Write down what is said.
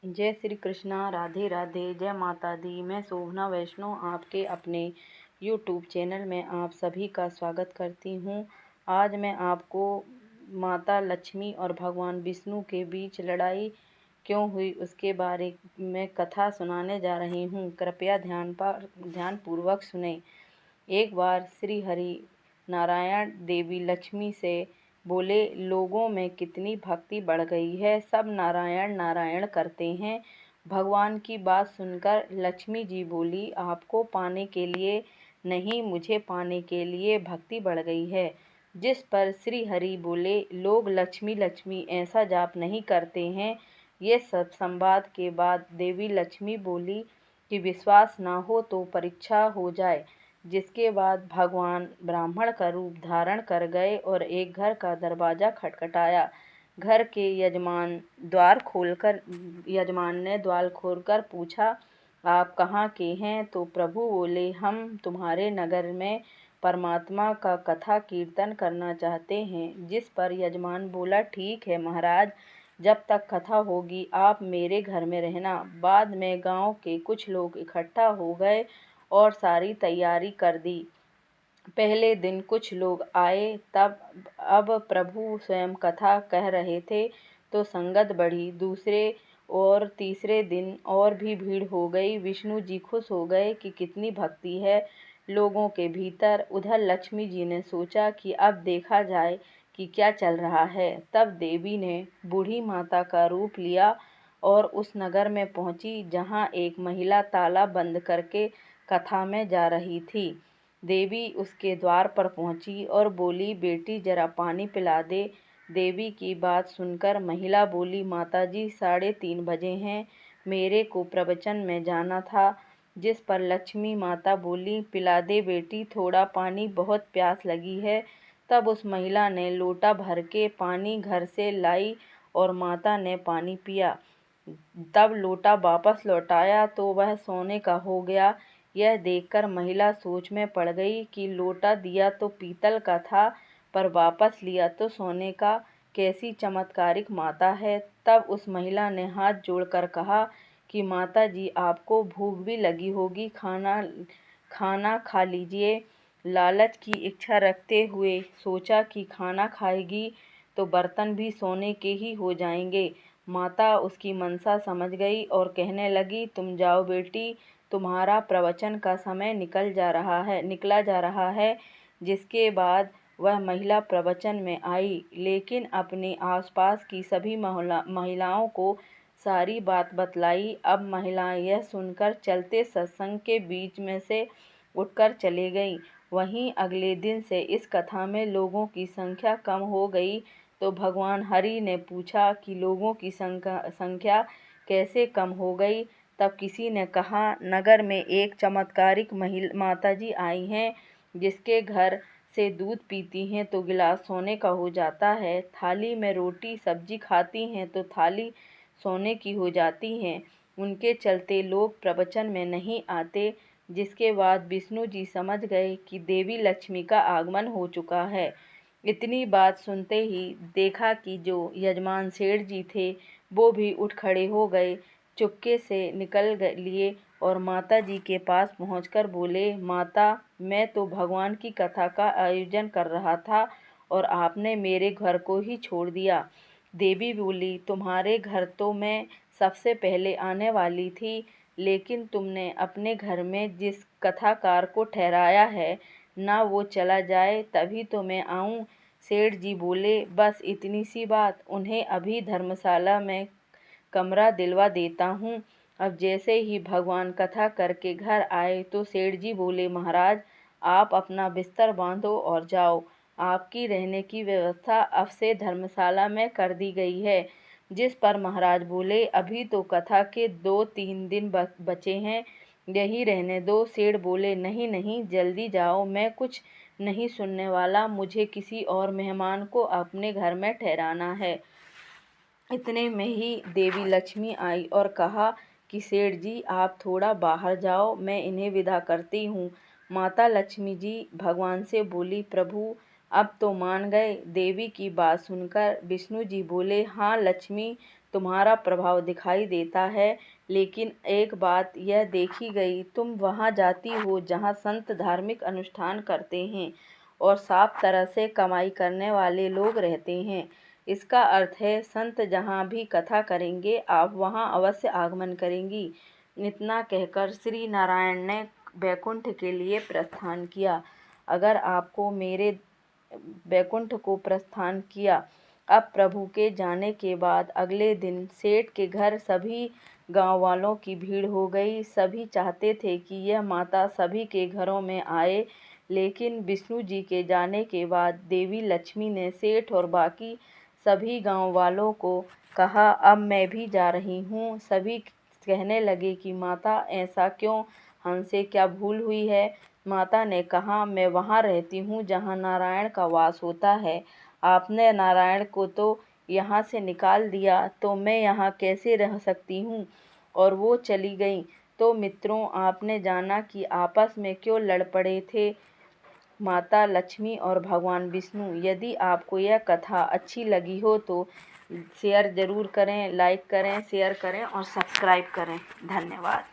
जय श्री कृष्णा, राधे राधे, जय माता दी। मैं शोभना वैष्णव आपके अपने यूट्यूब चैनल में आप सभी का स्वागत करती हूँ। आज मैं आपको माता लक्ष्मी और भगवान विष्णु के बीच लड़ाई क्यों हुई उसके बारे में कथा सुनाने जा रही हूँ। कृपया ध्यानपूर्वक सुने। एक बार श्री हरि नारायण देवी लक्ष्मी से बोले, लोगों में कितनी भक्ति बढ़ गई है, सब नारायण नारायण करते हैं। भगवान की बात सुनकर लक्ष्मी जी बोली, आपको पाने के लिए नहीं, मुझे पाने के लिए भक्ति बढ़ गई है। जिस पर श्री हरि बोले, लोग लक्ष्मी लक्ष्मी ऐसा जाप नहीं करते हैं। ये सब संवाद के बाद देवी लक्ष्मी बोली कि विश्वास ना हो तो परीक्षा हो जाए। जिसके बाद भगवान ब्राह्मण का रूप धारण कर गए और एक घर का दरवाज़ा खटखटाया। घर के यजमान ने द्वार खोलकर पूछा, आप कहाँ के हैं? तो प्रभु बोले, हम तुम्हारे नगर में परमात्मा का कथा कीर्तन करना चाहते हैं। जिस पर यजमान बोला, ठीक है महाराज, जब तक कथा होगी आप मेरे घर में रहना। बाद में गांव के कुछ लोग इकट्ठा हो गए और सारी तैयारी कर दी। पहले दिन कुछ लोग आए, अब प्रभु स्वयं कथा कह रहे थे तो संगत बढ़ी। दूसरे और तीसरे दिन और भी भीड़ हो गई। विष्णु जी खुश हो गए कि कितनी भक्ति है लोगों के भीतर। उधर लक्ष्मी जी ने सोचा कि अब देखा जाए कि क्या चल रहा है। तब देवी ने बूढ़ी माता का रूप लिया और उस नगर में पहुंची जहां एक महिला ताला बंद करके कथा में जा रही थी। देवी उसके द्वार पर पहुंची और बोली, बेटी जरा पानी पिला दे। देवी की बात सुनकर महिला बोली, माताजी 3:30 बजे हैं, मेरे को प्रवचन में जाना था। जिस पर लक्ष्मी माता बोली, पिला दे बेटी थोड़ा पानी, बहुत प्यास लगी है। तब उस महिला ने लोटा भर के पानी घर से लाई और माता ने पानी पिया। तब लोटा वापस लौटाया तो वह सोने का हो गया। यह देखकर महिला सोच में पड़ गई कि लोटा दिया तो पीतल का था पर वापस लिया तो सोने का, कैसी चमत्कारिक माता है। तब उस महिला ने हाथ जोड़कर कहा कि माता जी, आपको भूख भी लगी होगी, खाना खा लीजिए। लालच की इच्छा रखते हुए सोचा कि खाना खाएगी तो बर्तन भी सोने के ही हो जाएंगे। माता उसकी मनसा समझ गई और कहने लगी, तुम जाओ बेटी, तुम्हारा प्रवचन का समय निकला जा रहा है। जिसके बाद वह महिला प्रवचन में आई, लेकिन अपने आसपास की सभी महिलाओं को सारी बात बतलाई। अब महिलाएं यह सुनकर चलते सत्संग के बीच में से उठकर चले गईं। वहीं अगले दिन से इस कथा में लोगों की संख्या कम हो गई। तो भगवान हरि ने पूछा कि लोगों की संख्या कैसे कम हो गई? तब किसी ने कहा, नगर में एक चमत्कारिक माताजी आई हैं, जिसके घर से दूध पीती हैं तो गिलास सोने का हो जाता है, थाली में रोटी सब्जी खाती हैं तो थाली सोने की हो जाती है। उनके चलते लोग प्रवचन में नहीं आते। जिसके बाद विष्णु जी समझ गए कि देवी लक्ष्मी का आगमन हो चुका है। इतनी बात सुनते ही देखा कि जो यजमान सेठ जी थे वो भी उठ खड़े हो गए, चुपके से लिए और माता जी के पास पहुंचकर बोले, माता, मैं तो भगवान की कथा का आयोजन कर रहा था और आपने मेरे घर को ही छोड़ दिया। देवी बोली, तुम्हारे घर तो मैं सबसे पहले आने वाली थी, लेकिन तुमने अपने घर में जिस कथाकार को ठहराया है ना वो चला जाए तभी तो मैं आऊं। सेठ जी बोले, बस इतनी सी बात, उन्हें अभी धर्मशाला में कमरा दिलवा देता हूँ। अब जैसे ही भगवान कथा करके घर आए तो सेठ जी बोले, महाराज आप अपना बिस्तर बांधो और जाओ, आपकी रहने की व्यवस्था अब से धर्मशाला में कर दी गई है। जिस पर महाराज बोले, अभी तो कथा के 2-3 दिन बचे हैं, यही रहने दो। सेठ बोले, नहीं नहीं, जल्दी जाओ, मैं कुछ नहीं सुनने वाला, मुझे किसी और मेहमान को अपने घर में ठहराना है। इतने में ही देवी लक्ष्मी आई और कहा कि सेठ जी आप थोड़ा बाहर जाओ, मैं इन्हें विदा करती हूँ। माता लक्ष्मी जी भगवान से बोली, प्रभु अब तो मान गए। देवी की बात सुनकर विष्णु जी बोले, हाँ लक्ष्मी, तुम्हारा प्रभाव दिखाई देता है। लेकिन एक बात यह देखी गई, तुम वहाँ जाती हो जहाँ संत धार्मिक अनुष्ठान करते हैं और साफ तरह से कमाई करने वाले लोग रहते हैं। इसका अर्थ है संत जहाँ भी कथा करेंगे आप वहाँ अवश्य आगमन करेंगी। इतना कहकर श्री नारायण ने वैकुंठ के लिए प्रस्थान किया। अगर आपको मेरे वैकुंठ को प्रस्थान किया। अब प्रभु के जाने के बाद अगले दिन सेठ के घर सभी गांव वालों की भीड़ हो गई। सभी चाहते थे कि यह माता सभी के घरों में आए, लेकिन विष्णु जी के जाने के बाद देवी लक्ष्मी ने सेठ और बाकी सभी गांव वालों को कहा, अब मैं भी जा रही हूँ। सभी कहने लगे कि माता ऐसा क्यों, हमसे क्या भूल हुई है। माता ने कहा, मैं वहाँ रहती हूँ जहाँ नारायण का वास होता है। आपने नारायण को तो यहाँ से निकाल दिया, तो मैं यहाँ कैसे रह सकती हूँ। और वो चली गई। तो मित्रों, आपने जाना कि आपस में क्यों लड़ पड़े थे माता लक्ष्मी और भगवान विष्णु। यदि आपको यह कथा अच्छी लगी हो तो शेयर ज़रूर करें, लाइक करें, शेयर करें और सब्सक्राइब करें। धन्यवाद।